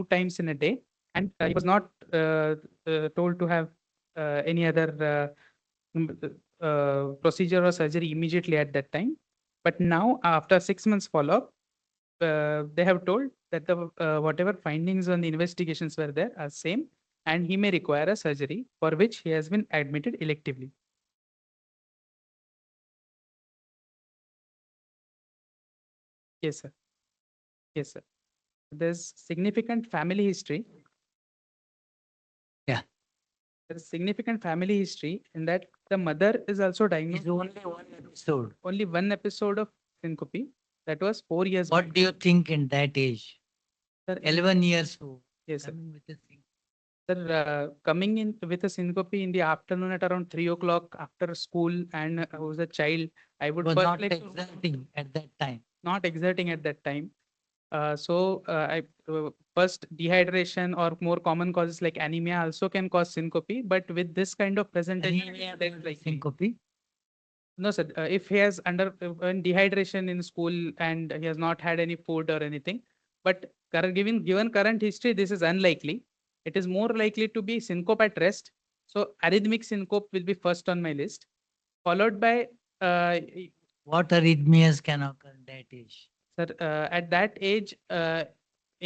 2 times in a day, and he was not told to have any other procedure or surgery immediately at that time. But now, after 6 months follow-up, they have told that the whatever findings on the investigations were there are same, and he may require a surgery for which he has been admitted electively. Yes, sir. Yes, sir. There's significant family history. Yeah. There's significant family history in that the mother is also diagnosed It's only one episode. only one episode of syncope. That was 4 years back. What do you think in that age? Sir, 11 years old. yes, sir. Coming with a thing. Sir, coming in with a syncope in the afternoon at around 3 o'clock after school, and I was a child, I would Was first not like to exerting at that time. not exerting at that time. I first dehydration or more common causes like anemia also can cause syncope, but with this kind of presentation, Anemia there is with like syncope. no, sir. If he has when dehydration in school and he has not had any food or anything, but given current history, this is unlikely. It is more likely to be syncope at rest. So arrhythmic syncope will be first on my list, followed by What arrhythmias can occur at that age? sir, at that age,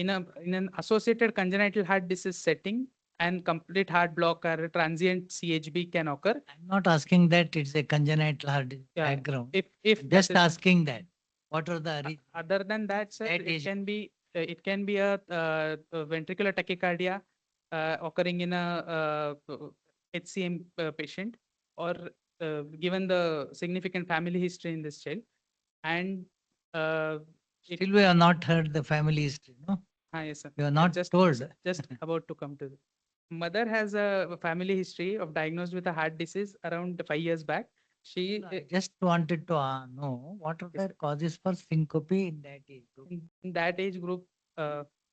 in an associated congenital heart disease setting, and complete heart block or transient CHB can occur. I'm not asking that it's a congenital heart Yeah, background. if I'm that just is- asking that. What are the other than that, sir, That it is- can be a ventricular tachycardia occurring in a HCM patient, or given the significant family history in this child, and Still, we have not heard the family history, no? yes, sir. You are not told. Just about to come to this. Mother has a family history of diagnosed with a heart disease around 5 years back. She I just wanted to know what are Yes, the causes for syncope in that age group? in that age group,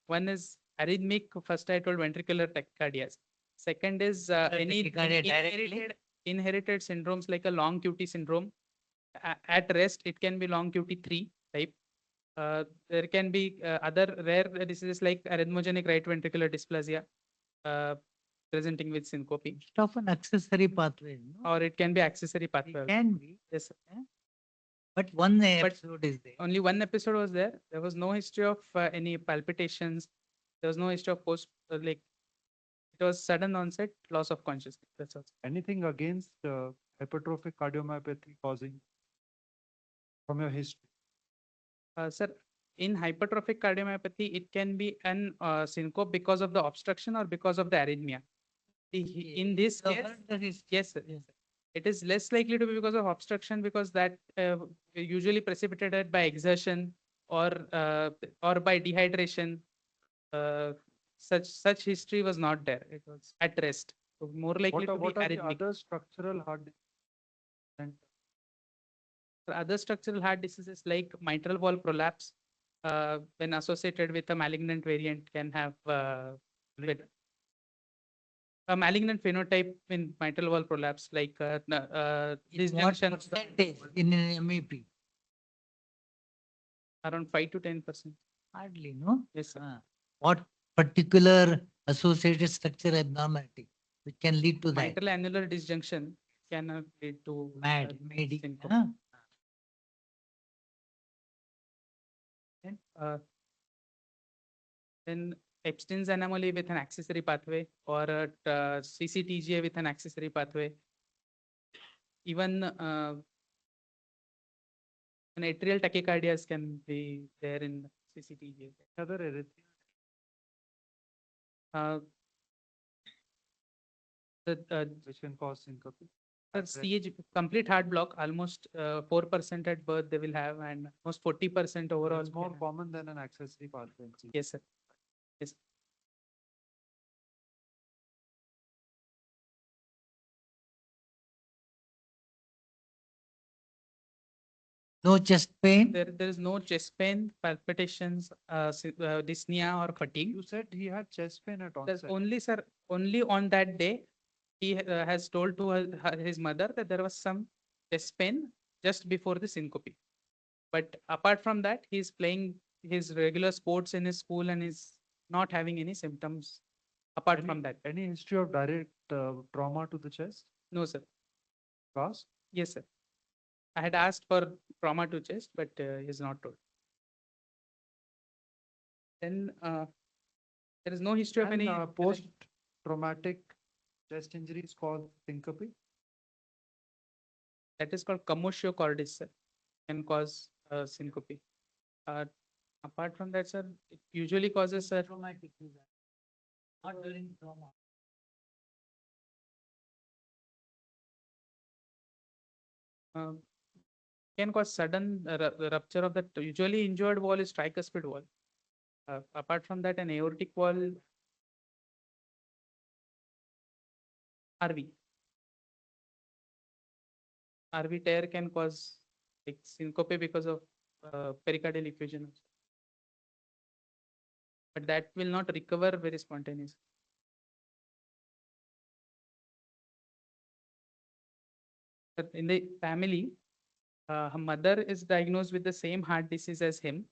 one is arrhythmic. First, I told ventricular tachycardia. Second is any Tachycardia directly? inherited syndromes like a long QT syndrome. At rest, it can be long QT3 type. There can be other rare diseases like arrhythmogenic right ventricular dysplasia uh, presenting with syncope, It's of an accessory pathway, no? or it can be accessory It pathway. can be, Yes, sir. but one episode is there. Only one episode was there. There was no history of any palpitations. There was no history of post like it was sudden onset loss of consciousness. That's all. Anything against hypertrophic cardiomyopathy causing from your history? Sir, in hypertrophic cardiomyopathy, it can be an syncope because of the obstruction or because of the arrhythmia. In this You case, heard the history. yes, sir. It is less likely to be because of obstruction, because that usually precipitated by exertion or by dehydration. Uh, such history was not there. It was at rest. So more likely to be What are the arrhythmic. other structural heart diseases? Other structural heart diseases like mitral valve prolapse, when associated with a malignant variant, can have a malignant phenotype in mitral valve prolapse, like In what disjunction percentage in an MEP? around 5 to 10%. Hardly, no? Yes, sir. What particular associated structure abnormality which can lead to that? Mitral annular disjunction can lead to Mad, MAD. syncope. Huh? Then Epstein's anomaly with an accessory pathway, or CCTGA with an accessory pathway. Even an atrial tachycardias can be there in CCTGA. Other arrhythmia? Uh, Which can cause syncope. CH complete heart block, almost 4% at birth they will have, and almost 40% overall. It's more can have. common than an accessory pathway. Yes, sir. Yes. No chest pain? There is no chest pain, palpitations, dyspnea or fatigue. You said he had chest pain at There's onset. only, sir, only on that day, he has told to his mother that there was some chest pain just before the syncope. But apart from that, he's playing his regular sports in his school and he's not having any symptoms apart Any- from that. Any history of direct trauma to the chest? No, sir. Cause? Yes, sir. I had asked for trauma to chest, but he's not told. Then there is no history of And any post-traumatic chest injury is called syncope. that is called commotio cordis, sir, can cause syncope. Uh, Apart from that, sir, it usually causes, sir, Traumatic event, not during trauma. uh, can cause sudden rupture of the usually injured wall is tricuspid wall. Apart from that, an aortic wall, RV. RV tear can cause like syncope because of pericardial effusion, also. But that will not recover very spontaneously. But in the family, her mother is diagnosed with the same heart disease as him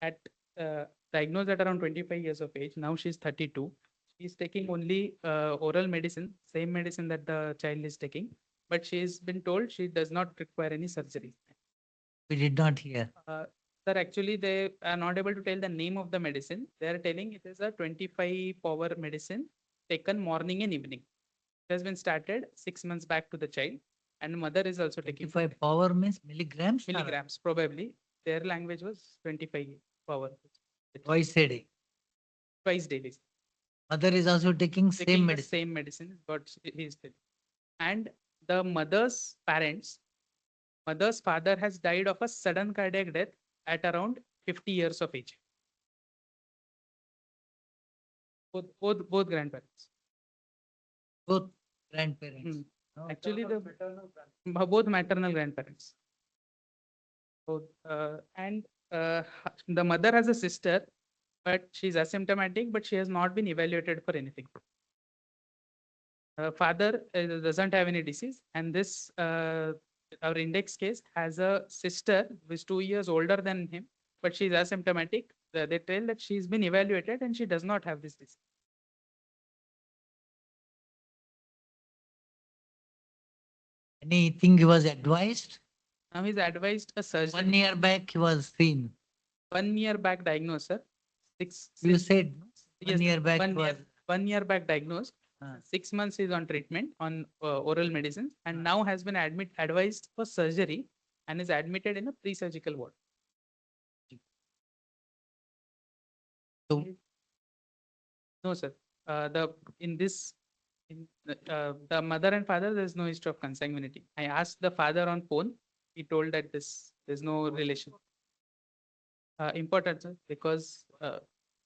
at uh, diagnosed at around 25 years of age. Now she's 32. She's taking only oral medicine, same medicine that the child is taking, but she's been told she does not require any surgery. We did not hear. Sir, actually, they are not able to tell the name of the medicine. They are telling it is a 25 power medicine taken morning and evening. It has been started 6 months back to the child, and mother is also taking 25 power means milligrams? or milligrams. Probably their language was 25 power. Twice a day. Twice daily. Mother is also taking Taking same the medicine. same medicine, but he is telling. And the mother's parents, mother's father has died of a sudden cardiac death at around 50 years of age. Both grandparents. Both grandparents. Hmm. No? Actually, both maternal grandparents. Both, and the mother has a sister, but she's asymptomatic, but she has not been evaluated for anything. Father doesn't have any disease, and this our index case has a sister who is 2 years older than him, but she's asymptomatic. They tell that she's been evaluated and she does not have this disease. Anything he was advised? Now he's advised a surgery. 1 year back he was seen. 1 year back diagnosed, sir. You Six, said no? yes, 1 year back one was. year, 1 year back diagnosed. Ah. 6 months is on treatment on oral medicines, and now has been advised for surgery and is admitted in a pre-surgical ward. So No, sir. The in this in the mother and father, there is no history of consanguinity. I asked the father on phone. He told that there's no relation. Important, sir, because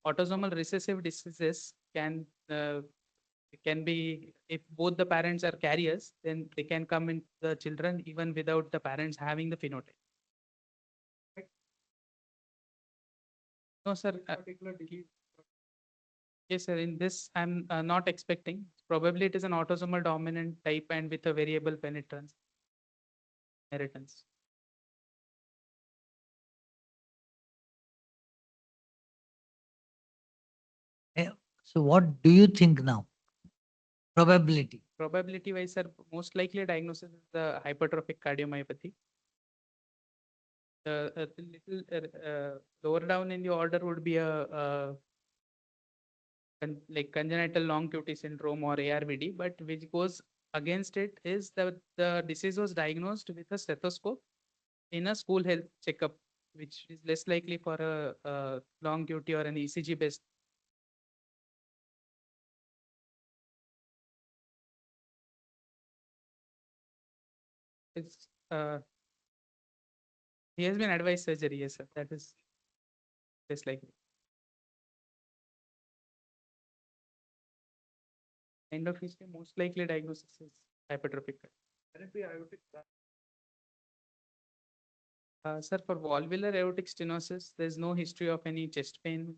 autosomal recessive diseases can be, if both the parents are carriers, then they can come in the children even without the parents having the phenotype. No, sir. Yes, sir. In this, I'm not expecting. Probably it is an autosomal dominant type and with a variable penetrance inheritance. so what do you think now? Probability. Probability wise, sir, most likely diagnosis is the hypertrophic cardiomyopathy. A little lower down in the order would be a like congenital long QT syndrome or ARVD, but which goes against it is that the disease was diagnosed with a stethoscope in a school health checkup, which is less likely for a long QT or an ECG based. It's he has been advised surgery, yes, sir. That is less likely. End of history, most likely diagnosis is hypertrophic. Sir, for valvular aortic stenosis, there's no history of any chest pain,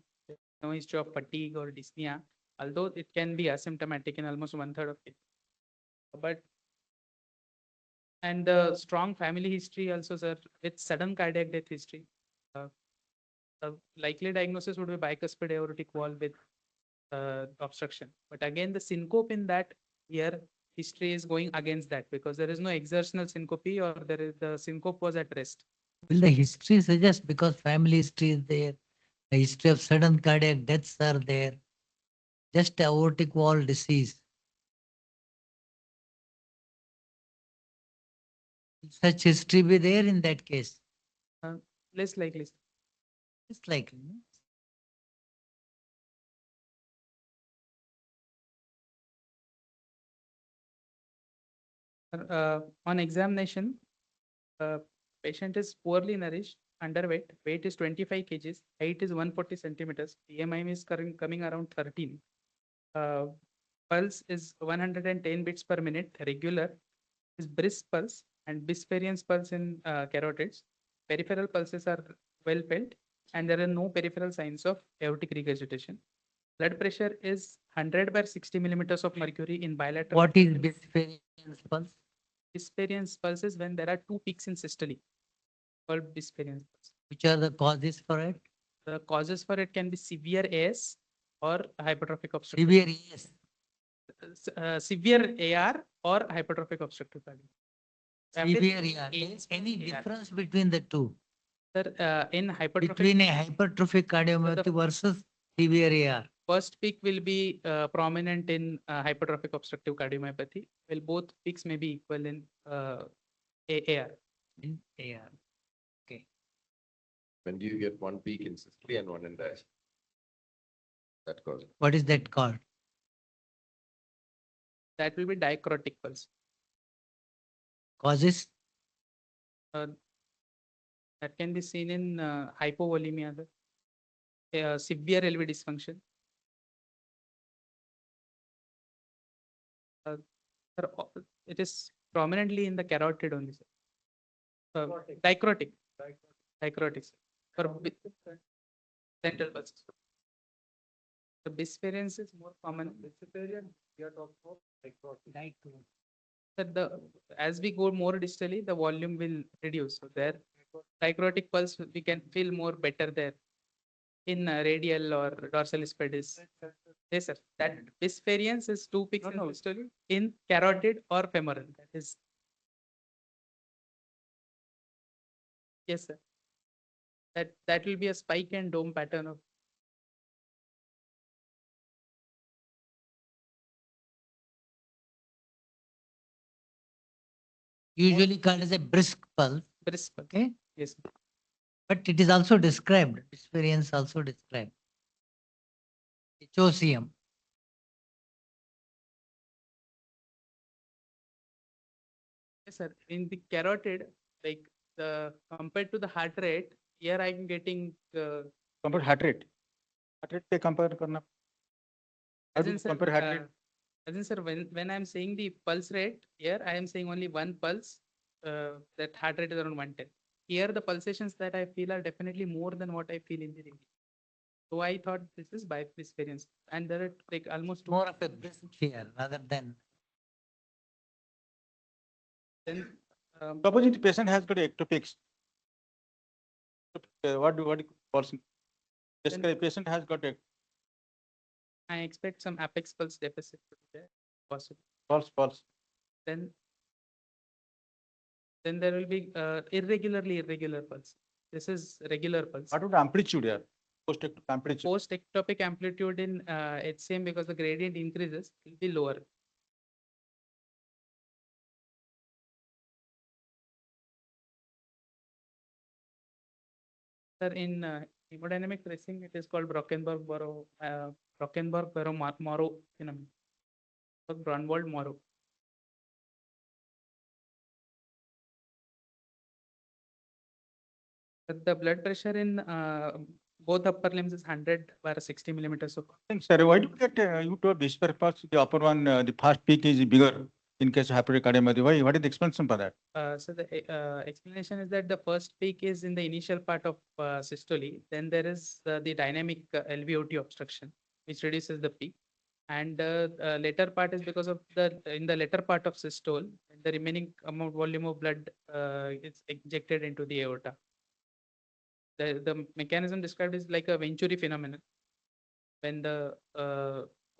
no history of fatigue or dyspnea, although it can be asymptomatic in almost 1/3 of it. But and the strong family history also, sir, with sudden cardiac death history. Uh, the likely diagnosis would be bicuspid aortic valve with obstruction. But again, the syncope in that here history is going against that because there is no exertional syncope or there is the syncope was at rest. Will the history suggest because family history is there, the history of sudden cardiac deaths are there, just aortic wall disease. Such history be there in that case? Uh, Less likely. It's likely. No? On examination, patient is poorly nourished, underweight, weight is 25 kgs, height is 140 centimeters, BMI is coming around 13. Uh, Pulse is 110 beats per minute, regular, is brisk pulse and Bispherians pulse in carotids. Peripheral pulses are well felt and there are no peripheral signs of aortic regurgitation. Blood pressure is 100 by 60 millimeters of mercury in bilateral. What is Bispherians pulse? Bispherians pulse is when there are two peaks in systole called Bispherians pulse. Which are the causes for it? The causes for it can be severe AS or hypertrophic obstructive. Severe yes. Severe AR or hypertrophic obstructive cardiomyopathy. Severe ER. Any difference between the two? Sir, in hypertrophic, Between a hypertrophic cardiomyopathy versus severe AR? first peak will be prominent in hypertrophic obstructive cardiomyopathy, while both peaks may be equal in AR. In AR. Okay. When do you get one peak in systole and one in diastole? That cause. What is that called? That will be dicrotic pulse. Causes? That can be seen in hypovolemia, severe LV dysfunction. Sir, it is prominently in the carotid only, sir. Dicrotic. Dicrotic, sir. For central pulses. The Bispherians is more common. Vegetarian, we are talking about dicrotic. That the as we go more distally, the volume will reduce. So there, dicrotic pulse we can feel more better there in radial or dorsalis pedis. Yes, sir. That Bispherians is two peaks in systole in carotid or femoral. That is. Yes, sir. That will be a spike and dome pattern of. Usually called as a brisk pulse. Brisk pulse. Okay. Yes. But it is also described. Experience also described. HOCM. Yes, sir. In the carotid, like the compared to the heart rate, here I am getting compare heart rate पे compare करना how as do in, you sir, compare heart rate? as in, sir, when I'm saying the pulse rate, here I am saying only one pulse, that heart rate is around 110. Here the pulsations that I feel are definitely more than what I feel in the ring. So I thought this is by experience, and there are like almost More of a brisk fear rather than. then Supposing the patient has got ectopics, what person? Just Then- a patient has got a I expect some apex pulse deficit to be there, possible. false. Then there will be irregular pulse. This is regular pulse. What would amplitude here? Post amplitude. Post ectopic amplitude in HCM because the gradient increases will be lower. Sir, in hemodynamic tracing, it is called Brockenberg-Morrow phenomenon. Grunwald-Morrow. The blood pressure in both upper limbs is 100 by 60 millimeters of. Thanks, sir. Why do you get you told whisper pulse? The upper one, the fast peak is bigger in case of hypertrophic cardiomyopathy. Why? What is the explanation for that? So the explanation is that the first peak is in the initial part of systole. Then there is the dynamic LVOT obstruction, which reduces the peak. And later part is because of in the later part of systole, the remaining amount volume of blood is injected into the aorta. The mechanism described is like a Venturi phenomenon. when the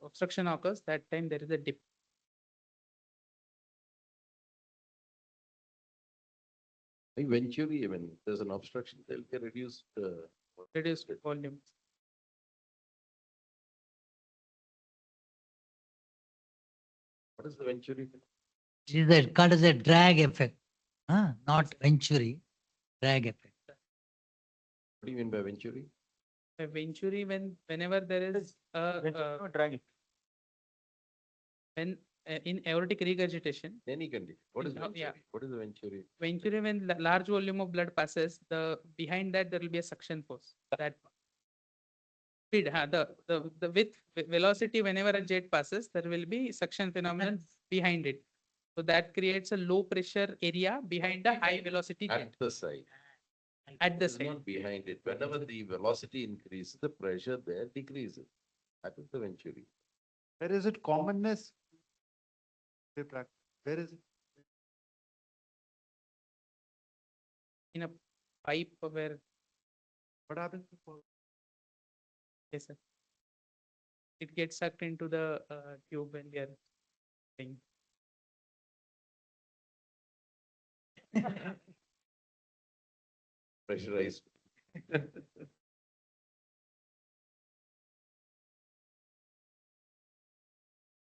obstruction occurs, that time there is a dip. Eventually, when there's an obstruction, there'll be a reduced. Reduced volume. What is the venturi? It is called as a drag effect, not venturi, drag effect. What do you mean by venturi? Venturi, whenever there is Drag. when in aortic regurgitation, Any condition. What is Yeah. venturi? What is the venturi? venturi, when large volume of blood passes, behind that there will be a suction force. That speed, the velocity, whenever a jet passes, there will be suction phenomenon behind it. So that creates a low pressure area behind the high velocity jet. At the side. At the It's side. not behind it. Whenever the velocity increases, the pressure there decreases. That is the venturi. Where is it commonness? Where is it? In a pipe where, What happens to yes, sir. It gets sucked into the tube when we are thing. Pressurized.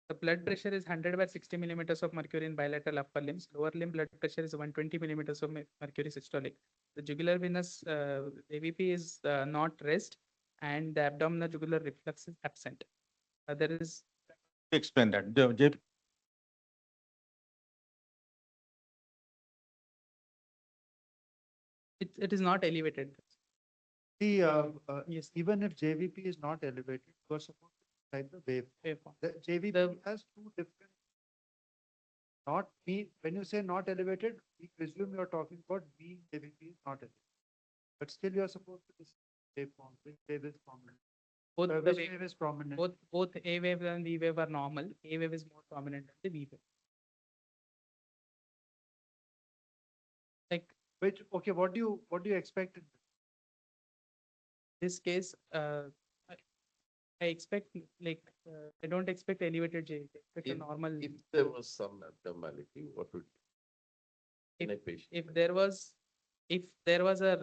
The blood pressure is 100/60 millimeters of mercury in bilateral upper limbs. Lower limb blood pressure is 120 millimeters of mercury systolic. The jugular venous AVP is not rest, and the abdominal jugular reflux is absent. There is Explain that. it is not elevated. See, Yes. even if JVP is not elevated, you are supposed to decide the wave. Waveform. The JVP The- has two different. Not mean, when you say not elevated, we presume you're talking about mean JVP is not elevated. But still you're supposed to decide waveform, which wave is prominent. Both the Which wave, wave is prominent. both A wave and V wave are normal. A wave is more prominent than the V wave. Like Which, okay, what do you expect? this case, I expect I don't expect elevated J. I expect a If- normal. If there was some abnormality, what would? In a patient. If there was a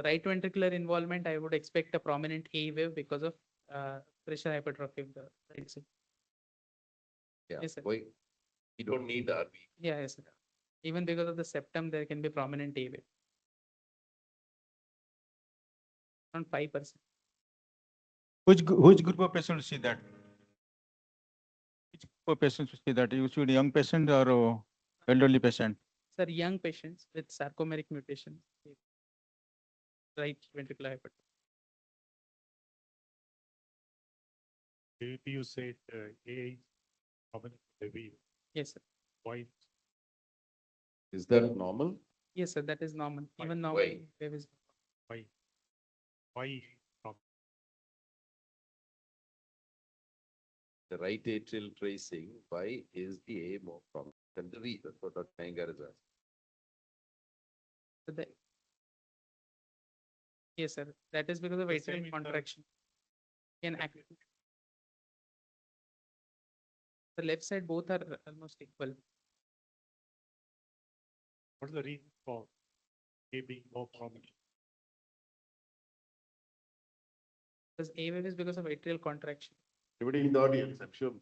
right ventricular involvement, I would expect a prominent A wave because of pressure hypertrophy of the right side. Yeah, Yes, sir. why? You don't need RV. Yeah, yes, sir. Even because of the septum, there can be prominent A wave. Around 5%. Which group of patients see that? Which group of patients see that? You should young patient or elderly patient? Sir, young patients with sarcomeric mutation, right ventricular hypertrophy. You said A is prominent in the wave. Yes, sir. Why? Is that normal? Yes, sir. That is normal. Why? Even normal Why? wave is. Why? Why? The right atrial tracing, why is the A more prominent than the V? That's what Dr. Iyengar is asking. So the, yes, sir. That is because of The same atrial in the- contraction. Can act. The left side both are almost equal. What is the reason for A being more prominent? Because A wave is because of atrial contraction. Everybody in the audience, I'm sure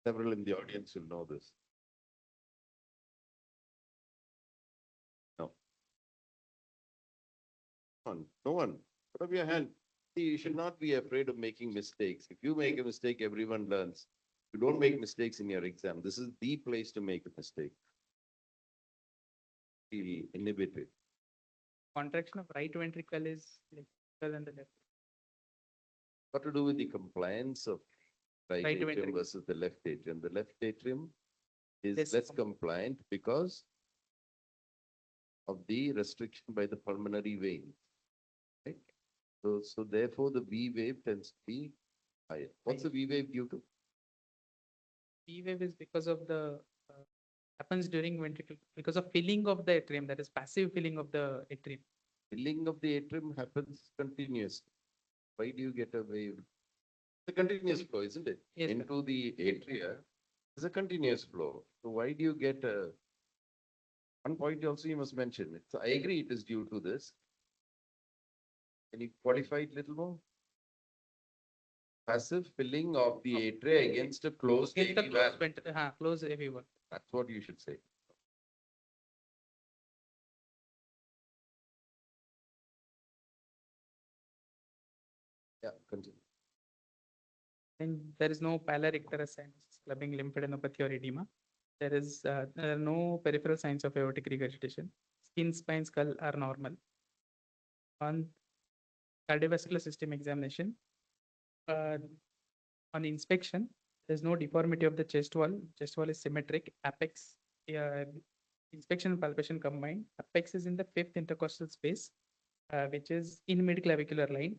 several in the audience will know this. No. No one. Put up your hand. See, you should not be afraid of making mistakes. If you make a mistake, everyone learns. You don't make mistakes in your exam. This is the place to make a mistake. Feel inhibited. Contraction of right ventricle is like bigger than the left. What to do with the compliance of right Right atrium ventricle. versus the left atrium? The left atrium is Less less compliant because of the restriction by the pulmonary vein. Right? So therefore the V wave tends to be higher. What's the V wave due to? P wave is because of the happens during ventricle because of filling of the atrium, that is passive filling of the atrium. Filling of the atrium happens continuously. Why do you get a wave? a continuous flow, isn't it? Yes, sir. Into the atria, it's a continuous flow. So why do you get a, one point also you must mention it. So I agree it is due to this. Can you qualify it little more? Passive filling of the atria against a closed Against the AV close, valve. close everyone. That's what you should say. Yeah, continue. And there is no pylorictal signs, clubbing, lymphadenopathy, or edema. There are no peripheral signs of aortic regurgitation. Skin, spine, skull are normal. On cardiovascular system examination, uh, on inspection, there's no deformity of the chest wall. Chest wall is symmetric. Apex, inspection and palpation combined. Apex is in the fifth intercostal space, which is in mid-clavicular line,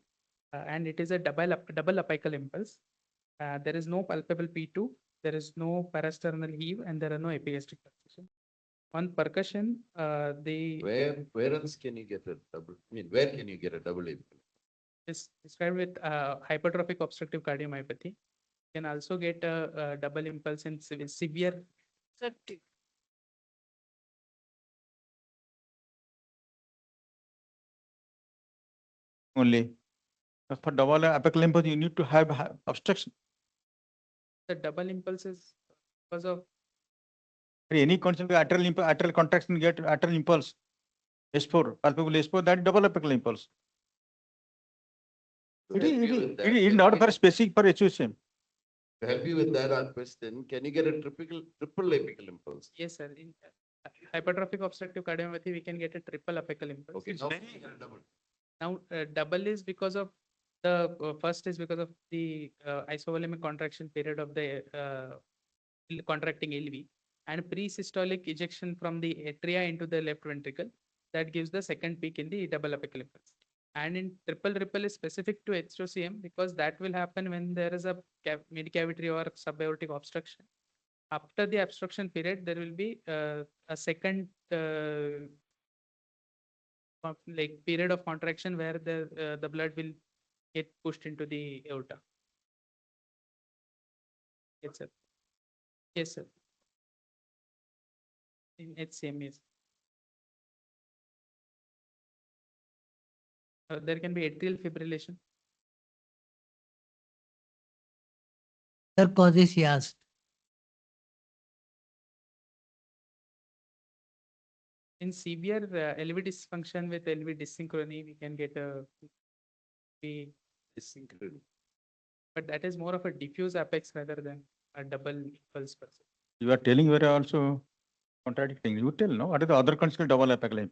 and it is a double apical impulse. There is no palpable P2, there is no parasternal heave, and there are no epigastric pulsation. On percussion, Where else can you get a double? I mean, where can you get a double AP? is described with hypertrophic obstructive cardiomyopathy. You can also get a double impulse in severe. Only. For double apical impulse, you need to have obstruction. The double impulse is because of Any concept of atrial contraction get atrial impulse. S4, palpable S4, that is double apical impulse. To It help is, you it with is, that, it is can not you for get- specific for HUSM. To help you with that, our question, can you get a triple apical impulse? yes, sir. In hypertrophic obstructive cardiomyopathy, we can get a triple apical impulse. Okay, now can you get a double? Now, double is because of the first is because of the isovolemic contraction period of the contracting LV, and pre-systolic ejection from the atria into the left ventricle. That gives the second peak in the double apical impulse. And in triple ripple is specific to HOCM because that will happen when there is a mid-cavitary or subaortic obstruction. After the obstruction period, there will be a second like period of contraction where the blood will get pushed into the aorta. Yes, sir. Yes, sir. In HCM, yes. There can be atrial fibrillation. Sir, causes he asked. In severe LV dysfunction with LV dysynchrony, we can get a Synchrony. but that is more of a diffuse apex rather than a double impulse per se. You are telling you are also contradicting. You tell, no? What is the other concept double apical impulse?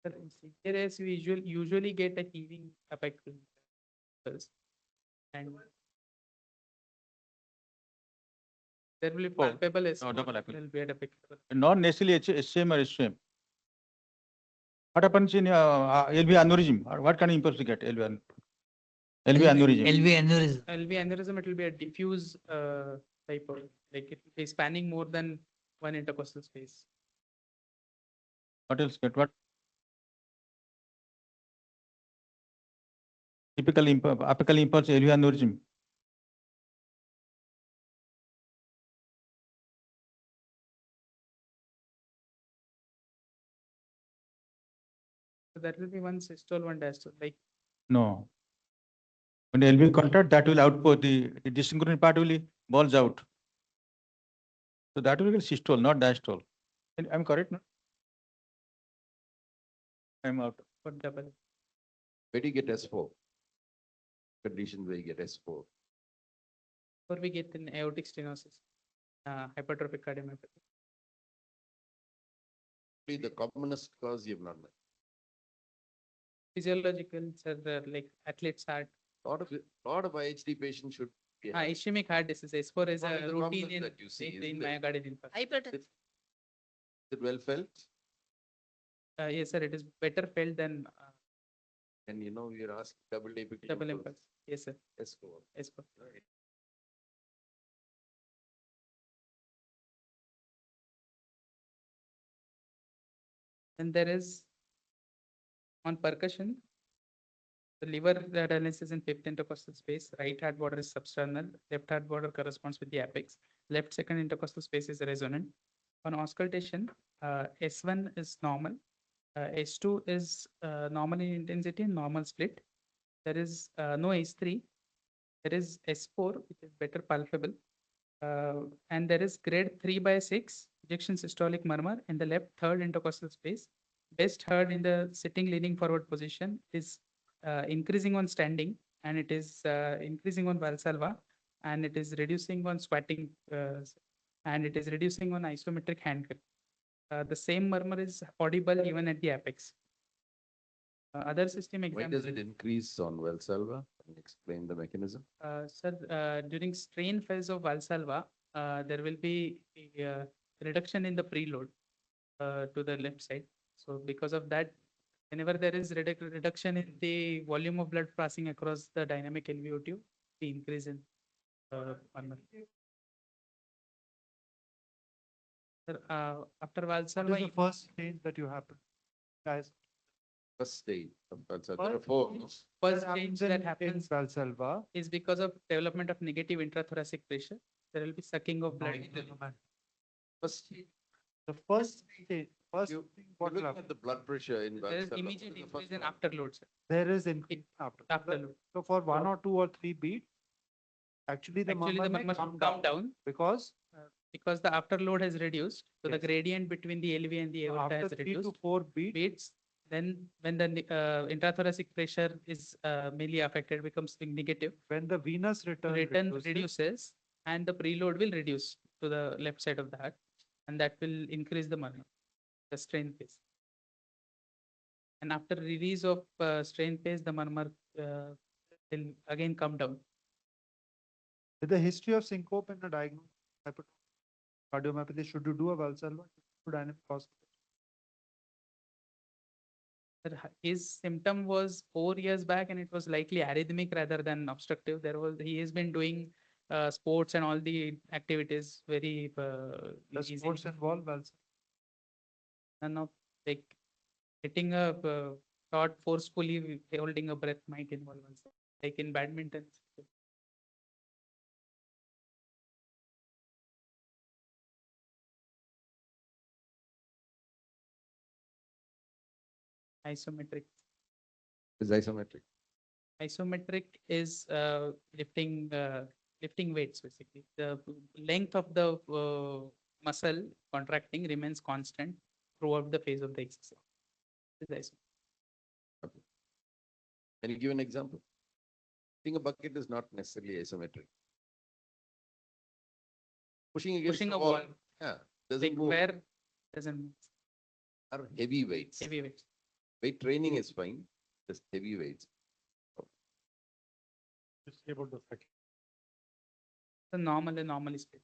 Sir, in severe AS, we usually get a heaving apical impulse, and there will be Oh, palpable oh, double apical. will be at apical. Not necessarily HCM or HCM. What happens in LV aneurysm? What kind of impulse you get? LV aneurysm. LV aneurysm. LV aneurysm, it will be a diffuse type of, like it will be spanning more than one intercostal space. What else get? What? Typical apical impulse LV aneurysm. So that will be one systole, one diastole. Like No. When the LV contract, that will output the dysynchrony part will balls out. So that will be systole, not diastole. I'm correct, no? I'm out. for double. Where do you get S4? Conditions where you get S4. Or we get in aortic stenosis, hypertrophic cardiomyopathy. The commonest cause you have not met. Physiological, sir, like athlete's heart. Lot of IHD patients should. be having- Ischemic heart disease. S4 is One of a the routine problems in, that you see, in isn't it? myocardial infarction. Is it well felt? Yes, sir, it is better felt than And you know, you're asking double apical double impulse. impulse. Yes, sir. S4. S4. Right. And there is on percussion, The liver dullness is in fifth intercostal space. Right heart border is substernal. Left heart border corresponds with the apex. Left second intercostal space is resonant. On auscultation, S1 is normal. S2 is normal in intensity and normal split. There is no S3. There is S4, which is better palpable. And there is grade 3/6 ejection systolic murmur in the left third intercostal space. Best heard in the sitting leaning forward position is increasing on standing, and it is increasing on Valsalva, and it is reducing on squatting, and it is reducing on isometric hand grip. The same murmur is audible even at the apex. Other system Why exam. does it increase on Valsalva? Can you explain the mechanism? Sir, during strain phase of Valsalva, there will be a reduction in the preload to the left side. So because of that, whenever there is reduction in the volume of blood passing across the dynamic LVO tube, the increase in murmur. Sir, after What is Valsalva, the first stage that you happen? Guys, First stage of Valsalva. There are four. first change that happens in Valsalva. is because of development of negative intrathoracic pressure. There will be sucking of blood. into the First, The first stage, first you, thing you what will look happen? at the blood pressure in There is Valsalva. immediate What is the increase first in one? afterload, sir. There is increase after. Afterload. So for 1 or 2 or 3 beats, actually the Actually, the murmur may murmur come should come down down because because the afterload has reduced. So the Yes. gradient between the LV and the aorta after has 3 to reduced. 4 beats, Beats, then when the intrathoracic pressure is mainly affected, becomes negative. when the venous return Reduces, and the preload will reduce to the left side of the heart, and that will increase the murmur, the strain phase. And after release of strain phase, the murmur will again come down. with the history of syncope and the diagnosis cardiomyopathy, should you do a Valsalva? Dynamic hospital. His symptom was 4 years back, and it was likely arrhythmic rather than obstructive. He has been doing sports and all the activities very Does easily. sports involve Valsalva? None of like hitting a shot forcefully, holding a breath might involve also. Like in badminton. Isometric. Is isometric. Isometric is lifting weights basically. The length of the muscle contracting remains constant throughout the phase of the exercise. This is Okay. Can you give an example? Pushing a bucket is not necessarily isometric. Pushing against pushing the a wall. wall, Yeah, doesn't like move. where doesn't move. Are heavy weights. Heavy weights. Weight training is fine. Just heavy weights. Disable the second. The normal and normally split.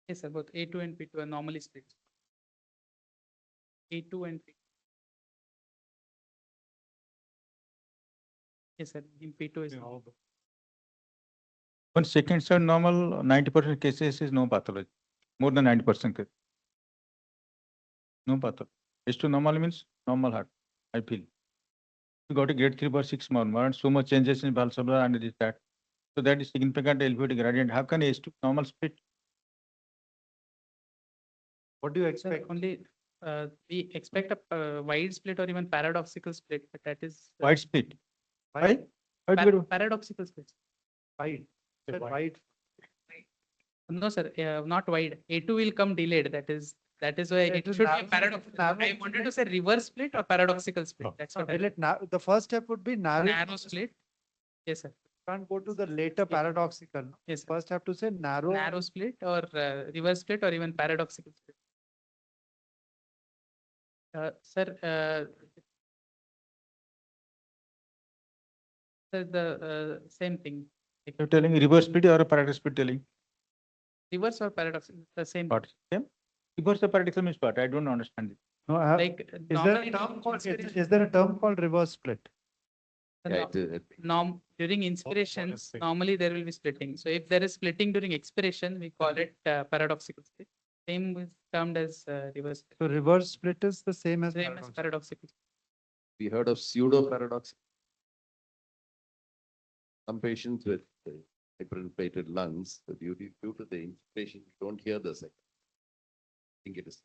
Yes, sir. Both A2 and P2 are normally split. A2 and P2. Yes, sir. In P2 is Yeah, normal. all the- When seconds are normal, 90% cases is no pathology. More than 90% case. No pathology. H2 normal means normal heart, I feel. You got a grade 3/6 murmur and so much changes in Valsalva and this that. So that is significant LVOT gradient. How can H2 normal split? What do you Sir, expect? only we expect a wide split or even paradoxical split, but that is Wide split. Wide, Why? paradoxical split. wide, Say said wide. wide. No, sir, not wide. A2 will come delayed. That is why It it will should be a narrow- paradox. narrow I wanted to say reverse split or paradoxical split. Oh. That's what I Will it the first step would be narrow. narrow split. Yes, sir. Can't go to the later paradoxical. No? Yes, sir. First have to say narrow. Narrow split or reverse split or even paradoxical split. Sir, the same thing. Like You're telling reverse split or a paradox split telling? reverse or paradox, the same. What? Same? Reverse or paradox means what? I don't understand it. No, Like is there normally a term called, inspiration- is there a term called reverse split? Yeah, during inspirations, split. normally there will be splitting. So if there is splitting during expiration, we call it paradoxical split. Same is termed as reverse split. So reverse split is the same as Same as paradoxical. paradoxical. We heard of pseudo paradox. Some patients with hyperinflated lungs, due to the inflation, you don't hear the second. I think it is.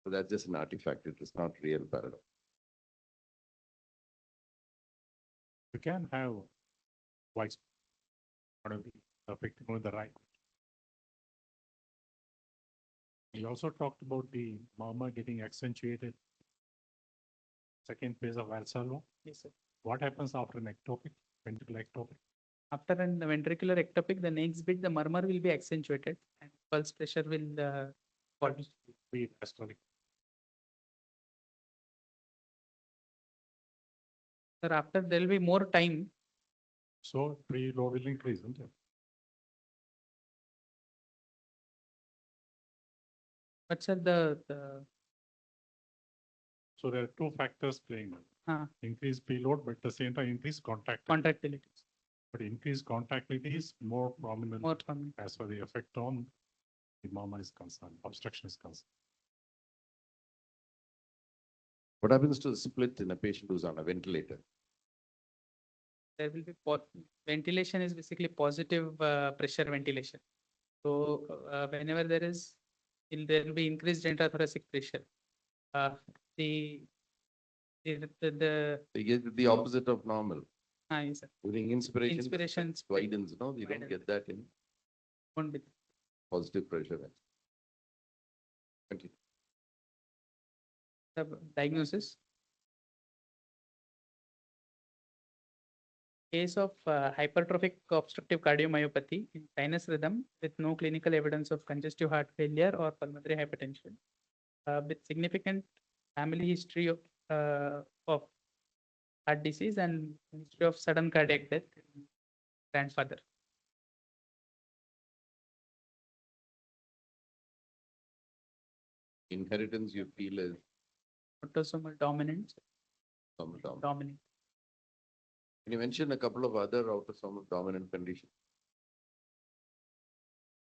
So that's just an artifact. It is not real paradox. You can have voice be affecting only the right. We also talked about the murmur getting accentuated. Second phase of Valsalva. Yes, sir. What happens after an ectopic, ventricular ectopic? After an ventricular ectopic, the next bit, the murmur will be accentuated and pulse pressure will fall. Be diastolic. Sir, after there will be more time. So preload will increase, isn't it? But sir, the So there are two factors playing. Increase preload, but at the same time increase contractility. contractility But increased contractility is more prominent more prominent. as far as the effect on the murmur is concerned, obstruction is concerned. What happens to the split in a patient who's on a ventilator? There will be ventilation is basically positive pressure ventilation. So whenever there will be increased intrathoracic pressure. The They get the opposite of normal. yes, sir. During inspiration, Inspiration it widens, no? You don't widens. get that in Won't be positive pressure. Continue. the diagnosis. Case of hypertrophic obstructive cardiomyopathy in sinus rhythm with no clinical evidence of congestive heart failure or pulmonary hypertension, with significant family history of heart disease and history of sudden cardiac death in grandfather. Inheritance you feel is Autosomal dominant. Dominant. Can you mention a couple of other autosomal dominant conditions?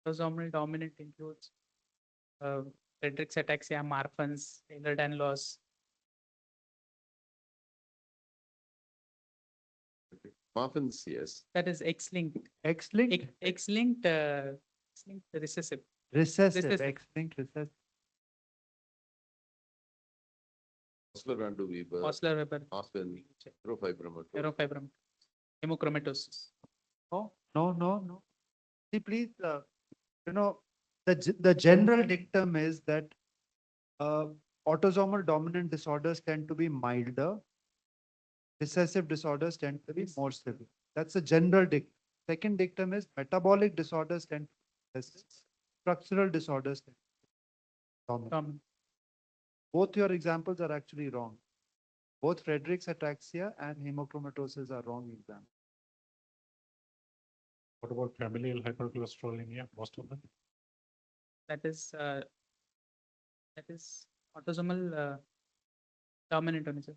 Autosomal dominant includes Friedreich's ataxia, Marfan's, Ehlers-Danlos. Marfan's, yes. That is X-linked. X-linked, X-linked recessive. recessive, recessive. X-linked, recessive. Osler-Van-der-Weber, Osler-Weber, Ospen, neurofibromatosis. neurofibromatosis, hemochromatosis. Oh, no. See, please, the general dictum is that autosomal dominant disorders tend to be milder. Recessive disorders tend to be more severe. That's the general dictum. Second dictum is metabolic disorders tend to be recessive. Structural disorders tend to be dominant. Both your examples are actually wrong. Both Friedreich's ataxia and hemochromatosis are wrong examples. What about familial hypercholesterolemia? Most of them. That is autosomal dominant only, sir.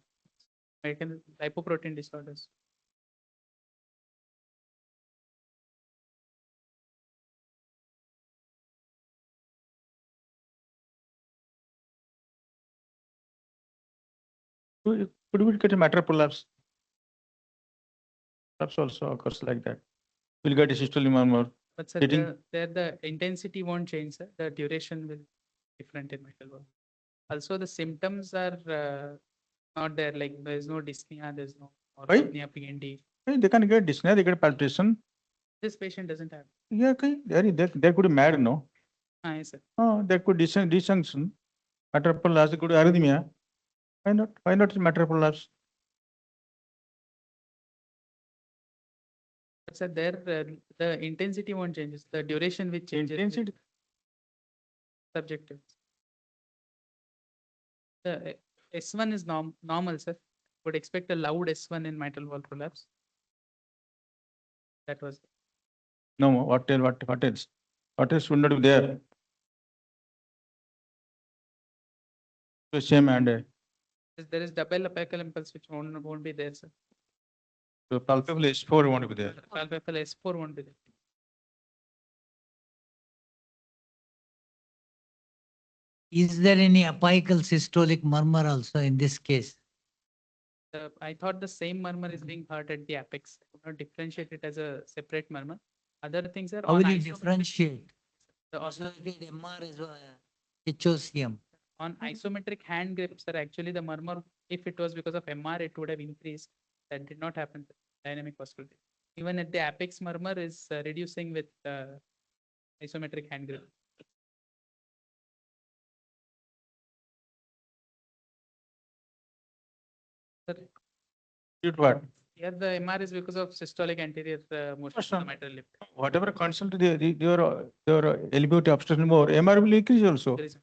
American lipoprotein disorders. Could we get a matter prolapse? Prolapse also occurs like that. We'll get a systolic murmur. But sir, Getting- the intensity won't change, sir. The duration will be different in mitral valve. Also, the symptoms are not there. Like there is no dyspnea, there is no orthopnea, PND. They can get dyspnea, they get palpitation. This patient doesn't have. Yeah, okay. There could be mad, no? Yes, sir. There could dysfunction. Matter prolapse, there could be arrhythmia. Why not? Why not matter prolapse? But sir, there the intensity won't change. The duration which changes. Intensity. Subjective. The S1 is normal, sir. Would expect a loud S1 in mitral valve prolapse. That was. No, what else? What else should not be there? Same and There is double apical impulse which won't be there, sir. so palpable S4 won't be there. Palpable S4 won't be there. Is there any apical systolic murmur also in this case? I thought the same murmur is being heard at the apex. I could not differentiate it as a separate murmur. Other things are How on will you isometric. differentiate? The Associated MR is HOCM. on isometric hand grips are actually the murmur. If it was because of MR, it would have increased. That did not happen with dynamic oscillator. Even at the apex, murmur is reducing with isometric hand grip. Sir, What? here the MR is because of systolic anterior motion of the Awesome. mitral lift. Whatever constant your LVOT obstruction more, MR will increase also. There is-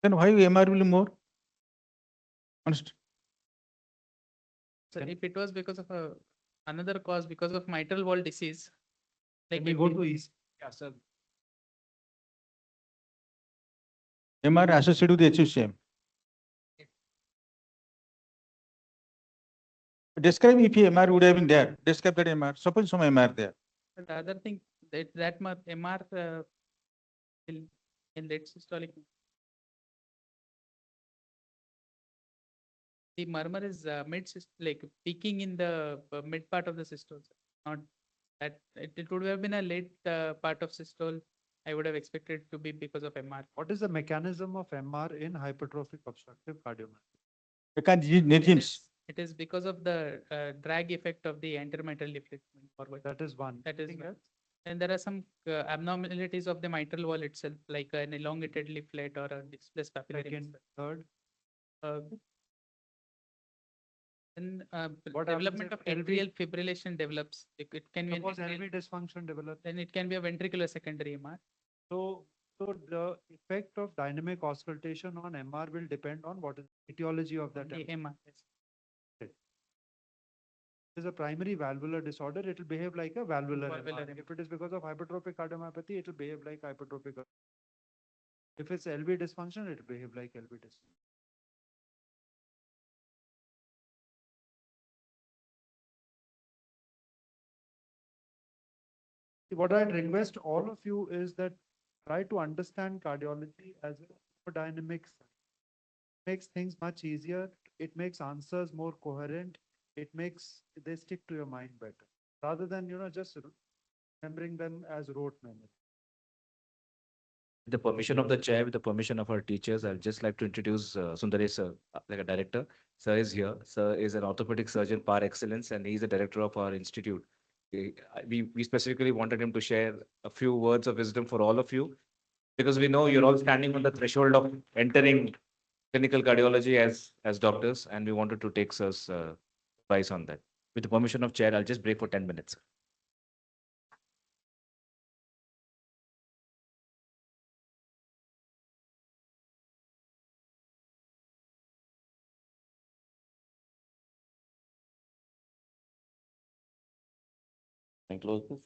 Then why MR will more? Honest. So if it was because of another cause, because of mitral wall disease, like Can we if go it- to East? Yeah, sir. MR associated with HUCM. Describe if MR would have been there. Describe that MR. Suppose some MR there. the other thing that MR in late systolic. The murmur is like peaking in the mid part of the systole, sir. Not that it would have been a late part of systole. I would have expected it to be because of MR. What is the mechanism of MR in hypertrophic obstructive cardiomyopathy? It is because of the drag effect of the anterior mitral leaflet moving forward. That is one. That is Anything one. else? And there are some abnormalities of the mitral wall itself, like an elongated leaflet or a displaced papillary. Second, third. Uh, and What happens development if of LV atrial fibrillation develops. It can be an Suppose atrial- LV dysfunction develops. then it can be a ventricular secondary MR. So the effect of dynamic auscultation on MR will depend on what is the etiology of that. The MR. Yes. If it is a primary valvular disorder, it will behave like a valvular Valvular MR. MR. If it is because of hypertrophic cardiomyopathy, it will behave like hypertrophic. If it's LV dysfunction, it will behave like LV dysfunction. What I'd request all of you is that try to understand cardiology as a dynamic science. Makes things much easier. It makes answers more coherent. It makes they stick to your mind better rather than just remembering them as rote memory. With the permission of the chair, with the permission of our teachers, I'd just like to introduce Sundaresh sir, like a director. Sir is here. Sir is an orthopedic surgeon par excellence, and he's the director of our institute. We specifically wanted him to share a few words of wisdom for all of you, because we know you're all standing on the threshold of entering clinical cardiology as doctors, and we wanted to take sir's advice on that. With the permission of chair, I'll just break for 10 minutes. Can I close this?